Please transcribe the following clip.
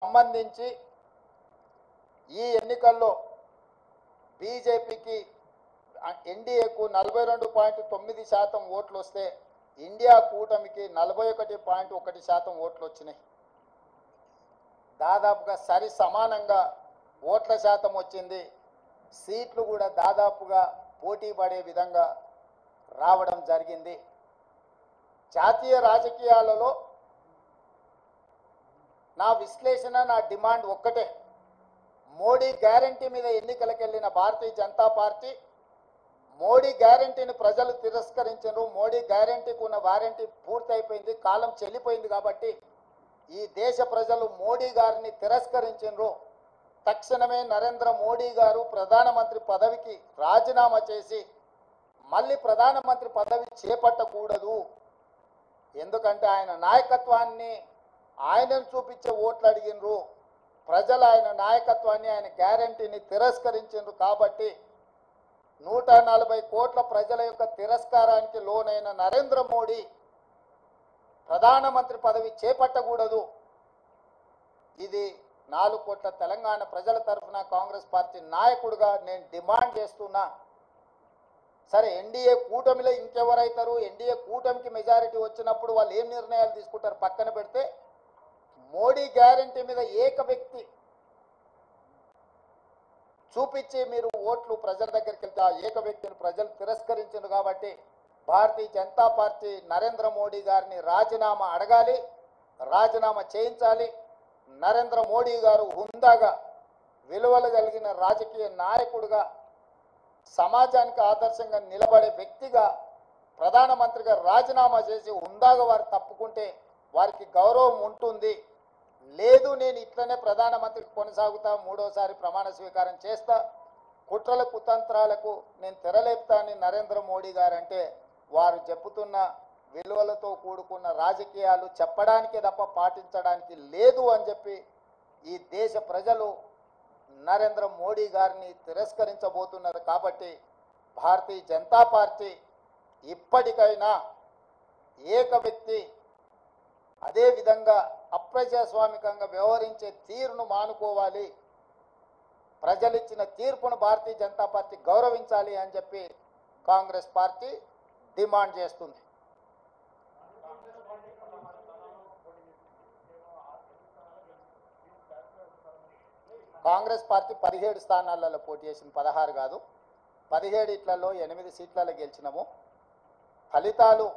సంబంధించి ఈ ఎన్నికల్లో బీజేపీకి ఎన్డీఏకు 42.9% ఓట్లు వస్తే ఇండియా కూటమికి 41.1% ఓట్లు వచ్చినాయి. దాదాపుగా సరి సమానంగా ఓట్ల శాతం వచ్చింది. సీట్లు కూడా దాదాపుగా పోటీ పడే విధంగా రావడం జరిగింది. జాతీయ రాజకీయాలలో నా విశ్లేషణ, నా డిమాండ్ ఒక్కటే. మోడీ గ్యారంటీ మీద ఎన్నికలకు వెళ్ళిన భారతీయ జనతా పార్టీ మోడీ గ్యారంటీని ప్రజలు తిరస్కరించారు. మోడీ గ్యారంటీకి ఉన్న వారంటీ పూర్తయిపోయింది, కాలం చెల్లిపోయింది. కాబట్టి ఈ దేశ ప్రజలు మోడీ గారిని తిరస్కరించారు. తక్షణమే నరేంద్ర మోడీ గారు ప్రధానమంత్రి పదవికి రాజీనామా చేసి మళ్ళీ ప్రధానమంత్రి పదవి చేపట్టకూడదు. ఎందుకంటే ఆయన నాయకత్వాన్ని ఆయనను చూపించే ఓట్లు అడిగినరు. ప్రజలు ఆయన నాయకత్వాన్ని, ఆయన గ్యారంటీని తిరస్కరించారు. కాబట్టి 140 కోట్ల ప్రజల యొక్క తిరస్కారానికి లోనైన నరేంద్ర మోడీ ప్రధానమంత్రి పదవి చేపట్టకూడదు. ఇది 4 కోట్ల తెలంగాణ ప్రజల తరఫున కాంగ్రెస్ పార్టీ నాయకుడిగా నేను డిమాండ్ చేస్తున్నా. సరే, ఎన్డీఏ కూటమిలో ఇంకెవరైతారు? ఎన్డీఏ కూటమికి మెజారిటీ వచ్చినప్పుడు వాళ్ళు ఏం నిర్ణయాలు తీసుకుంటారు పక్కన పెడితే, మోడీ గ్యారంటీ మీద ఏక వ్యక్తి చూపించి మీరు ఓట్లు ప్రజల దగ్గరికి వెళ్తే ఆ ఏక వ్యక్తిని ప్రజలు తిరస్కరించారు. కాబట్టి భారతీయ జనతా పార్టీ నరేంద్ర మోడీ గారిని రాజీనామా అడగాలి, రాజీనామా చేయించాలి. నరేంద్ర మోడీ గారు హుందాగా, విలువలు కలిగిన రాజకీయ నాయకుడిగా, సమాజానికి ఆదర్శంగా నిలబడే వ్యక్తిగా ప్రధానమంత్రిగా రాజీనామా చేసి హుందాగా వారు తప్పుకుంటే వారికి గౌరవం ఉంటుంది. లేదు, నేను ఇట్లనే ప్రధానమంత్రికి కొనసాగుతా, 3వసారి ప్రమాణ స్వీకారం చేస్తా, కుట్రల కుతంత్రాలకు నేను తెరలేపుతానని నరేంద్ర మోడీ గారు అంటే వారు చెప్పుతున్న విలువలతో కూడుకున్న రాజకీయాలు చెప్పడానికే తప్ప పాటించడానికి లేదు అని చెప్పి ఈ దేశ ప్రజలు నరేంద్ర మోడీ గారిని తిరస్కరించబోతున్నారు. కాబట్టి భారతీయ జనతా పార్టీ ఇప్పటికైనా ఏక వ్యక్తి, అదేవిధంగా అప్రజాస్వామికంగా వ్యవహరించే తీరును మానుకోవాలి. ప్రజలిచ్చిన తీర్పును భారతీయ జనతా పార్టీ గౌరవించాలి అని చెప్పి కాంగ్రెస్ పార్టీ డిమాండ్ చేస్తుంది. కాంగ్రెస్ పార్టీ 17 స్థానాలలో పోటీ చేసింది, 16 కాదు. 17 8 సీట్లలో గెలిచినాము. ఫలితాలు